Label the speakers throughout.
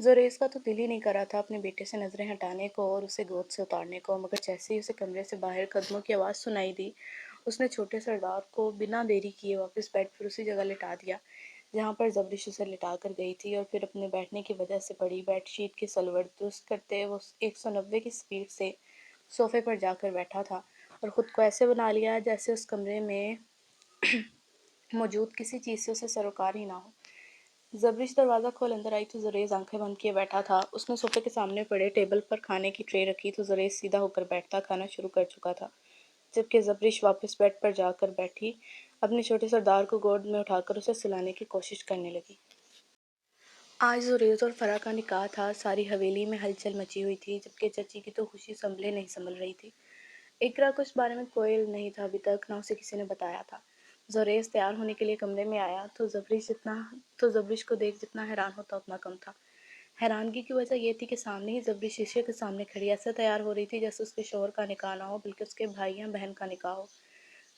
Speaker 1: زوریز کا تو دل ہی نہیں کر رہا تھا اپنے بیٹے سے نظریں ہٹانے کو اور اسے گود سے اتارنے کو، مگر جیسے ہی اسے کمرے سے باہر قدموں کی آواز سنائی دی، اس نے چھوٹے سردار کو بنا دیری کیے واپس بیڈ پر اسی جگہ لٹا دیا جہاں پر زبرش اسے لٹا کر گئی تھی، اور پھر اپنے بیٹھنے کی وجہ سے پڑی بیڈ شیٹ کی سلوٹ درست کرتے وہ 190 کی سپیڈ سے صوفے پر جا کر بیٹھا تھا اور خود کو ایسے بنا لیا جیسے اس کمرے میں موجود کسی چیز سے اسے سروکار ہی نہ ہو۔ زبرش دروازہ کھول اندر آئی تو زریز آنکھیں بند کیے بیٹھا تھا۔ اس نے صوفے کے سامنے پڑے ٹیبل پر کھانے کی ٹرے رکھی تو زریز سیدھا ہو کر بیٹھتا کھانا شروع کر چکا تھا، جبکہ زبرش واپس بیڈ پر جا کر بیٹھی اپنے چھوٹے سردار کو گود میں اٹھا کر اسے سلانے کی کوشش کرنے لگی۔ آج زریز اور فرح کا نکاح تھا۔ ساری حویلی میں ہلچل مچی ہوئی تھی، جبکہ چچی کی تو خوشی سنبھلے نہیں سنبھل رہی تھی۔ اقرا کو اس بارے میں کوئی علم نہیں تھا ابھی تک، نہ اسے کسی نے بتایا تھا۔ زریز تیار ہونے کے لیے کمرے میں آیا تو زبرش کو دیکھ جتنا حیران ہوتا اتنا کم تھا۔ حیرانگی کی وجہ یہ تھی کہ سامنے ہی زبرش شیشے کے سامنے کھڑی ایسے تیار ہو رہی تھی جیسے اس کے شوہر کا نکاح نہ ہو بلکہ اس کے بھائی یا بہن کا نکاح ہو۔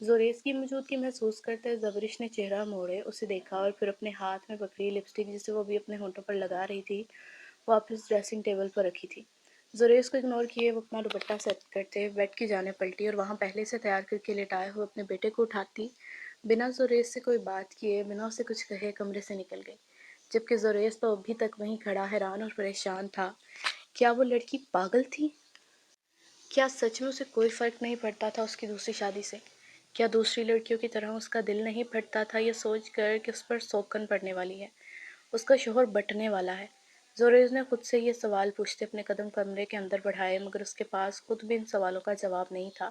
Speaker 1: زریز کی موجودگی محسوس کرتے زبرش نے چہرہ موڑے اسے دیکھا اور پھر اپنے ہاتھ میں پکڑی لپسٹک جسے وہ ابھی اپنے ہونٹوں پر لگا رہی تھی واپس ڈریسنگ ٹیبل پر رکھی تھی۔ زریز کو اگنور کیے وہ اپنا دوپٹہ سیٹ کرتے بیڈ کی جانب پلٹی اور وہاں پہلے سے تیار کر کے لٹائے ہوئے اپنے بیٹے کو اٹھاتی بنا زریز سے کوئی بات کیے بنا اسے کچھ کہے کمرے سے نکل گئی، جبکہ زریز تو ابھی تک وہیں کھڑا حیران اور پریشان تھا۔ کیا وہ لڑکی پاگل تھی؟ کیا سچ میں اسے کوئی فرق نہیں پڑتا تھا اس کی دوسری شادی سے؟ کیا دوسری لڑکیوں کی طرح اس کا دل نہیں پھٹتا تھا یہ سوچ کر کہ اس پر سوکن پڑنے والی ہے، اس کا شوہر بٹنے والا ہے؟ زریز نے خود سے یہ سوال پوچھتے اپنے قدم کمرے کے اندر بڑھائے، مگر اس کے پاس خود بھی ان سوالوں کا جواب نہیں تھا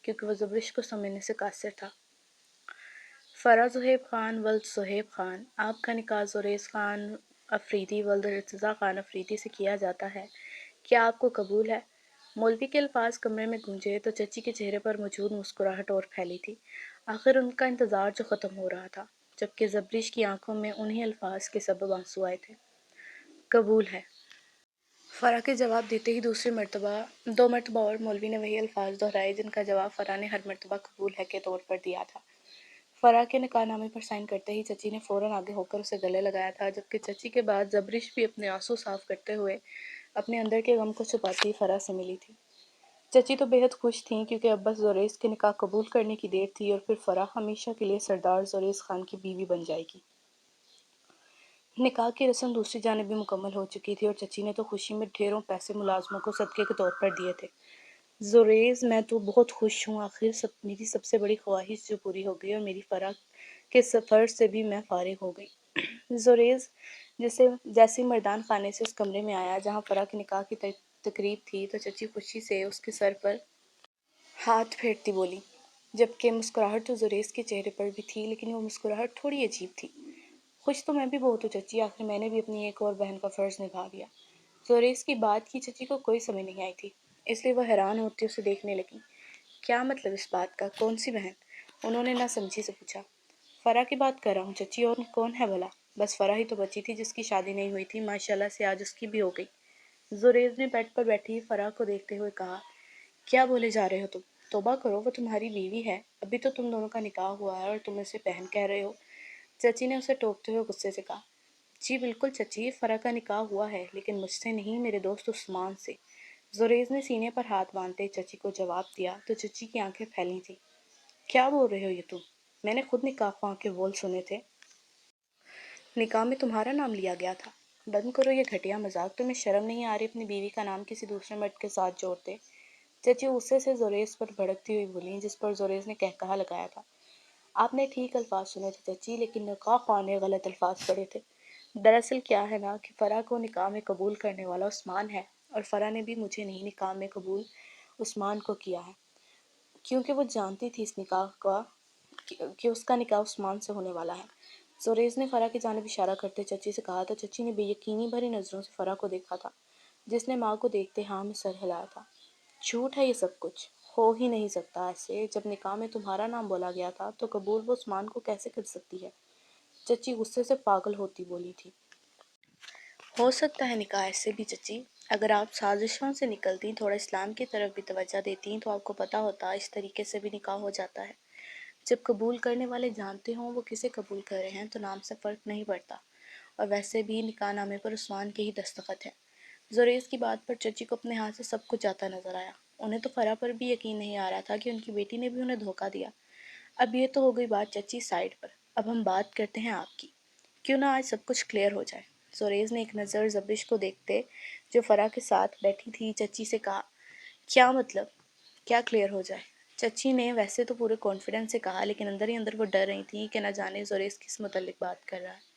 Speaker 1: کیونکہ وہ زبرش کو سمجھنے سے قاصر تھا۔ فرح زہیب خان ولد صہیب خان، آپ کا نکاح زریز خان افریدی ولد ارتضیٰ خان افریدی سے کیا جاتا ہے، کیا آپ کو قبول ہے؟ مولوی کے الفاظ کمرے میں گونجے تو چچی کے چہرے پر موجود مسکراہٹ اور پھیلی تھی، آخر ان کا انتظار جو ختم ہو رہا تھا، جبکہ زبرش کی آنکھوں میں انہی الفاظ کے سبب آنسو آئے تھے۔ قبول ہے، فرح کے جواب دیتے ہی دو مرتبہ اور مولوی نے وہی الفاظ دہرائے جن کا جواب فرح نے ہر مرتبہ قبول ہے کے طور پر دیا تھا۔ فرح کے نکاح نامے پر سائن کرتے ہی چچی نے فوراً آگے ہو کر اسے گلے لگایا تھا، جبکہ چچی کے بعد زبرش بھی اپنے آنسو صاف کرتے ہوئے اپنے اندر کے غم کو چھپاتی فرح سے ملی تھی۔ چچی تو بے حد خوش تھیں کیونکہ اب بس زریز کے نکاح قبول کرنے کی دیر تھی اور پھر فرح ہمیشہ کے لیے سردار زریز خان کی بیوی بن جائے گی۔ نکاح کی رسم دوسری جانب بھی مکمل ہو چکی تھی اور چچی نے تو خوشی میں ڈھیروں پیسے ملازموں کو صدقے کے طور پر دیے تھے۔ زریز میں تو بہت خوش ہوں، آخر میری سب سے بڑی خواہش جو پوری ہو گئی اور میری فرح کے سفر سے بھی میں فارغ ہو گئی۔ زریز جیسے مردان خانے سے اس کمرے میں آیا جہاں فرح کے نکاح کی تقریب تھی تو چچی خوشی سے اس کے سر پر ہاتھ پھیرتی بولی، جبکہ مسکراہٹ تو زریز کے چہرے پر بھی تھی لیکن وہ مسکراہٹ تھوڑی عجیب تھی۔ خوش تو میں بھی بہت ہوں چچی، آخر میں نے بھی اپنی ایک اور بہن کا فرض نبھا دیا۔ زریز کی بات کی چچی کو کوئی سمجھ نہیں آئی تھی، اس لیے وہ حیران ہوتی اسے دیکھنے لگی۔ کیا مطلب اس بات کا؟ کون سی بہن؟ انہوں نے نہ سمجھی سے پوچھا۔ فرح کی بات کر رہا ہوں چچی، اور کون ہے بھلا؟ بس فرح ہی تو بچی تھی جس کی شادی نہیں ہوئی تھی، ماشاءاللہ سے آج اس کی بھی ہو گئی۔ زریز نے بیڈ پر بیٹھی فرح کو دیکھتے ہوئے کہا، کیا بولے جا رہے ہو تم؟ توبہ کرو، وہ تمہاری بیوی ہے، ابھی تو تم دونوں کا نکاح ہوا ہے اور تم اسے بہن کہہ رہے ہو۔ چچی نے اسے ٹوکتے ہوئے غصے سے کہا۔ جی بالکل چچی، فرح کا نکاح ہوا ہے لیکن مجھ سے نہیں، میرے دوست عثمان سے۔ زریز نے سینے پر ہاتھ باندھتے چچی کو جواب دیا تو چچی کی آنکھیں پھیلی تھیں۔ کیا بول رہے ہو یہ تم؟ میں نے خود نکاح خواہ کے بول سنے تھے۔ نکاح میں تمہارا نام لیا گیا تھا؟ بند کرو یہ گھٹیا مذاق، تمہیں شرم نہیں آ رہی اپنی بیوی کا نام کسی دوسرے مرد کے ساتھ جوڑتے؟ چچی غصے سے زریز پر بھڑکتی ہوئی بولیں، جس پر زریز نے کہکہا لگایا تھا۔ آپ نے ٹھیک الفاظ سنے تھے چچی، لیکن نکاح خواہ نے غلط الفاظ پڑھے تھے۔ دراصل کیا ہے نا کہ فرح کو نکاح میں قبول کرنے والا عثمان ہے، اور فرح نے بھی مجھے نہیں نکاح میں قبول عثمان کو کیا ہے، کیونکہ وہ جانتی تھی کہ اس کا نکاح عثمان سے ہونے والا ہے۔ زریز نے فرح کی جانب اشارہ کرتے چچی سے کہا تو چچی نے بے یقینی بھری نظروں سے فرح کو دیکھا تھا، جس نے ماں کو دیکھتے ہاں میں سر ہلایا تھا۔ جھوٹ ہے یہ سب کچھ، ہو ہی نہیں سکتا ایسے، جب نکاح میں تمہارا نام بولا گیا تھا تو قبول وہ عثمان کو کیسے کر سکتی ہے؟ چچی غصے سے پاگل ہوتی بولی تھی۔ ہو سکتا ہے نکاح ایسے بھی چچی، اگر آپ سازشوں سے نکلتی تھوڑا اسلام کی طرف بھی توجہ دیتی تو آپ کو پتہ ہوتا اس طریقے سے بھی نکاح ہو جاتا ہے۔ جب قبول کرنے والے جانتے ہوں وہ کسے قبول کر رہے ہیں تو نام سے فرق نہیں پڑتا، اور ویسے بھی نکاح نامے پر عثمان کے ہی دستخط ہیں۔ زریز کی بات پر چچی کو اپنے ہاتھ سے سب کچھ جاتا نظر آیا۔ انہیں تو فرح پر بھی یقین نہیں آ رہا تھا کہ ان کی بیٹی نے بھی انہیں دھوکہ دیا۔ اب یہ تو ہو گئی بات چچی سائڈ پر، اب ہم بات کرتے ہیں آپ کی۔ کیوں نہ آج سب کچھ کلیئر ہو جائے؟ زریز نے ایک نظر زبرش کو دیکھتے جو فرح کے ساتھ بیٹھی تھی چچی سے کہا۔ کیا مطلب؟ کیا کلیئر ہو جائے؟ چچی نے ویسے تو پورے کانفیڈنس سے کہا، لیکن اندر ہی اندر وہ ڈر رہی تھی کہ نہ جانے زریز کس متعلق بات کر رہا ہے۔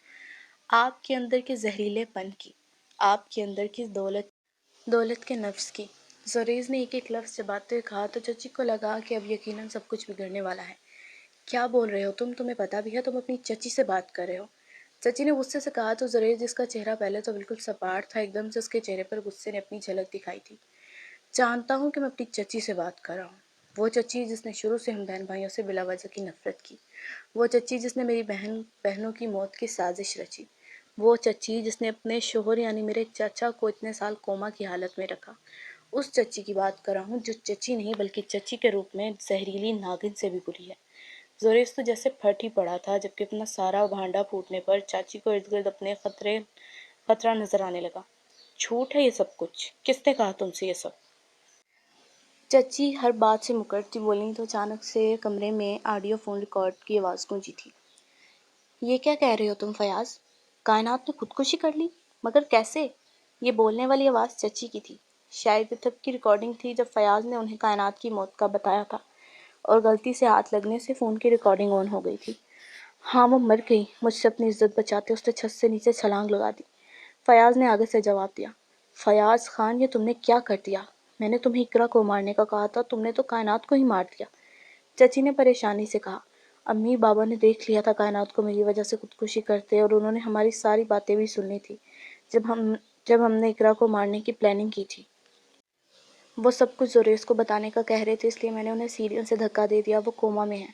Speaker 1: آپ کے اندر کے زہریلے پن کی، آپ کے اندر کی دولت کے نفس کی۔ زریز نے ایک ایک لفظ چباتے ہوئے کہا تو چچی کو لگا کہ اب یقیناً سب کچھ بگڑنے والا ہے۔ کیا بول رہے ہو تم؟ تمہیں پتا بھی ہے تم اپنی چچی سے بات کر رہے ہو؟ چچی نے غصے سے کہا تو زریز، جس کا چہرہ پہلے تو بالکل سپاٹ تھا، ایک دم سے اس کے چہرے پر غصے نے اپنی جھلک دکھائی تھی۔ جانتا ہوں کہ میں اپنی چچی سے بات کر رہا ہوں، وہ چچی جس نے شروع سے ہم بہن بھائیوں سے بلا وجہ کی نفرت کی، وہ چچی جس نے میری بہنوں کی موت کی سازش رچی، وہ چچی جس نے اپنے شوہر یعنی میرے چچا کو اتنے سال کوما کی حالت میں رکھا۔ اس چچی کی بات کر رہا ہوں جو چچی نہیں بلکہ چچی کے روپ میں زہریلی ناگن سے بھی بری ہے۔ زریز تو جیسے پھٹ ہی پڑا تھا، جبکہ اپنا سارا بھانڈا پھوٹنے پر چاچی کو ارد گرد اپنے خطرہ نظر آنے لگا۔ جھوٹ ہے یہ سب کچھ، کس نے کہا تم سے یہ سب؟ چچی ہر بات سے مکرتی بولیں تو اچانک سے کمرے میں آڈیو فون ریکارڈ کی آواز گونجی تھی۔ یہ کیا کہہ رہے ہو تم فیاض؟ کائنات نے خودکشی کر لی؟ مگر کیسے؟ یہ بولنے والی آواز چچی کی تھی۔ شاید یہ تب کی ریکارڈنگ تھی جب فیاض نے انہیں کائنات کی موت کا بتایا تھا، اور غلطی سے ہاتھ لگنے سے فون کی ریکارڈنگ آن ہو گئی تھی۔ ہاں وہ مر گئی، مجھ سے اپنی عزت بچاتے اس نے چھت سے نیچے چھلانگ لگا دی۔ فیاض نے آگے سے جواب دیا۔ فیاض خان، یہ تم نے کیا کر دیا؟ میں نے تمہیں اقرا کو مارنے کا کہا تھا، تم نے تو کائنات کو ہی مار دیا۔ چچی نے پریشانی سے کہا۔ امی بابا نے دیکھ لیا تھا کائنات کو میری وجہ سے خودکشی کرتے، اور انہوں نے ہماری ساری باتیں بھی سن لی تھی جب ہم نے اقرا کو مارنے کی پلاننگ کی تھی۔ وہ سب کچھ زریز کو بتانے کا کہہ رہے تھے، اس لیے میں نے انہیں سیڑھیوں سے دھکا دے دیا، وہ کوما میں ہیں۔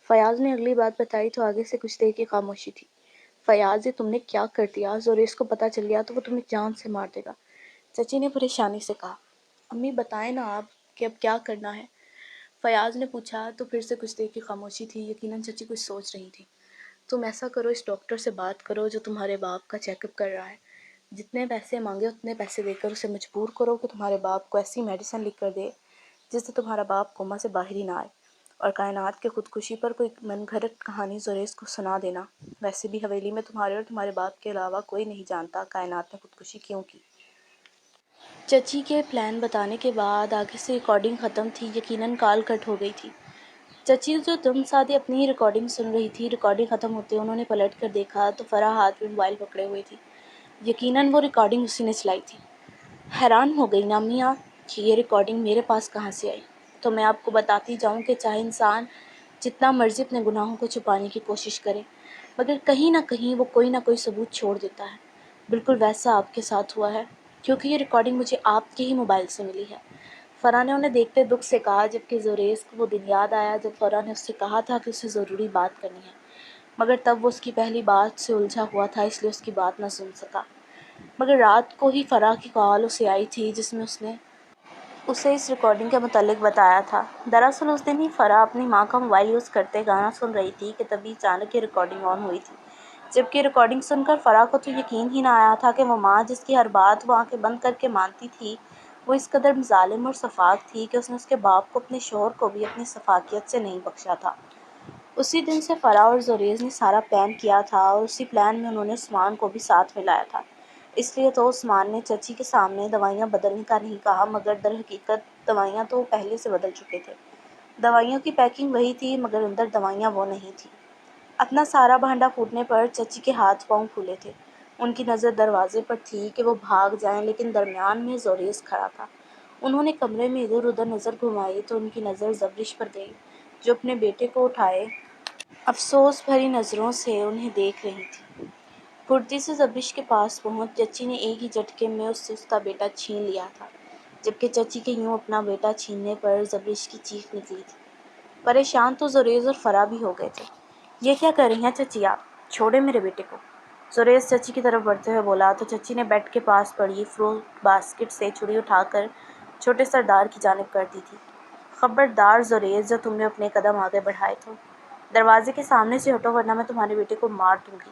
Speaker 1: فیاض نے اگلی بات بتائی تو آگے سے کچھ دیر کی خاموشی تھی۔ فیاض، یہ تم نے کیا کر دیا؟ زریز کو پتہ چل گیا تو وہ تمہیں جان سے مار دے گا۔ چچی نے پریشانی سے کہا۔ امی بتائیں نا آپ کہ اب کیا کرنا ہے؟ فیاض نے پوچھا تو پھر سے کچھ دیر کی خاموشی تھی۔ یقیناً چچی کچھ سوچ رہی تھی۔ تم ایسا کرو، اس ڈاکٹر سے بات کرو جو تمہارے باپ کا چیک اپ کر رہا ہے، جتنے پیسے مانگے اتنے پیسے دے کر اسے مجبور کرو کہ تمہارے باپ کو ایسی میڈیسن لکھ کر دے جس سے تمہارا باپ کوما سے باہر ہی نہ آئے، اور کائنات کی خودکشی پر کوئی من گھڑت کہانی زریز کو سنا دینا۔ ویسے بھی حویلی میں تمہارے اور تمہارے باپ کے علاوہ کوئی نہیں جانتا کائنات نے خودکشی کیوں کی۔ چچی کے پلان بتانے کے بعد آگے سے ریکارڈنگ ختم تھی، یقیناً کال کٹ ہو گئی تھی۔ چچی جو دم سادے اپنی ہی ریکارڈنگ سن رہی تھی، ریکارڈنگ ختم ہوتے انہوں نے پلٹ کر دیکھا تو فرح ہاتھ میں موبائل پکڑے ہوئی تھی۔ یقیناً وہ ریکارڈنگ اسی نے چلائی تھی۔ حیران ہو گئی نا امی آپ کہ یہ ریکارڈنگ میرے پاس کہاں سے آئی؟ تو میں آپ کو بتاتی جاؤں کہ چاہے انسان جتنا مرضی اپنے گناہوں کو چھپانے کی کوشش کرے، مگر کہیں نہ کہیں وہ کوئی نہ کوئی ثبوت چھوڑ دیتا ہے۔ بالکل ویسا آپ کے ساتھ ہوا ہے، کیونکہ یہ ریکارڈنگ مجھے آپ کے ہی موبائل سے ملی ہے۔ فرح نے انہیں دیکھتے دکھ سے کہا، جبکہ زریز کو وہ دن یاد آیا جب فرح نے اس سے کہا تھا کہ اسے ضروری بات کرنی ہے، مگر تب وہ اس کی پہلی بات سے الجھا ہوا تھا، اس لیے اس کی بات نہ سن سکا۔ مگر رات کو ہی فرح کی کال اسے آئی تھی جس میں اس نے اسے اس ریکارڈنگ کے متعلق بتایا تھا۔ دراصل اس دن ہی فرح اپنی ماں کا موبائل یوز کرتے گانا سن رہی تھی کہ تبھی اچانک یہ ریکارڈنگ آن ہوئی تھی۔ جبکہ ریکارڈنگ سن کر فرح کو تو یقین ہی نہ آیا تھا کہ وہ ماں جس کی ہر بات وہ آنکھیں بند کر کے مانتی تھی، وہ اس قدر ظالم اور سفاک تھی کہ اس نے اس کے باپ کو اپنے شوہر کو بھی اپنی سفاکیت سے نہیں بخشا تھا۔ اسی دن سے فرح اور زریز نے سارا پلان کیا تھا، اور اسی پلان میں انہوں نے عثمان کو بھی ساتھ ملایا تھا۔ اس لیے تو عثمان نے چچی کے سامنے دوائیاں بدلنے کا نہیں کہا، مگر در حقیقت دوائیاں تو وہ پہلے سے بدل چکے تھے۔ دوائیوں کی پیکنگ وہی تھی مگر اندر دوائیاں وہ نہیں تھیں۔ اپنا سارا بھانڈا پھوٹنے پر چچی کے ہاتھ پاؤں پھولے تھے۔ ان کی نظر دروازے پر تھی کہ وہ بھاگ جائیں، لیکن درمیان میں زریز کھڑا تھا۔ انہوں نے کمرے میں ادھر ادھر نظر گھمائی تو ان کی نظر زبرش پر گئی، جو اپنے بیٹے کو اٹھائے افسوس بھری نظروں سے انہیں دیکھ رہی تھی۔ پھرتی سے زبرش کے پاس پہنچ چچی نے ایک ہی جھٹکے میں اس سے اس کا بیٹا چھین لیا تھا، جبکہ چچی کے یوں اپنا بیٹا چھیننے پر زبرش کی چیخ نکلی تھی۔ پریشان تو زریز اور فرح بھی ہو گئے تھے۔ یہ کیا کر رہی ہیں چچی آپ؟ چھوڑے میرے بیٹے کو۔ زریز چچی کی طرف بڑھتے ہوئے بولا تو چچی نے بیڈ کے پاس پڑی فروٹ باسکٹ سے چھری اٹھا کر چھوٹے سردار کی جانب کر دی تھی۔ خبردار زریز، جو تم نے اپنے قدم آگے بڑھائے تو دروازے کے سامنے سے ہٹو ورنہ میں تمہارے بیٹے کو مار دوں گی۔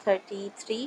Speaker 1: 33।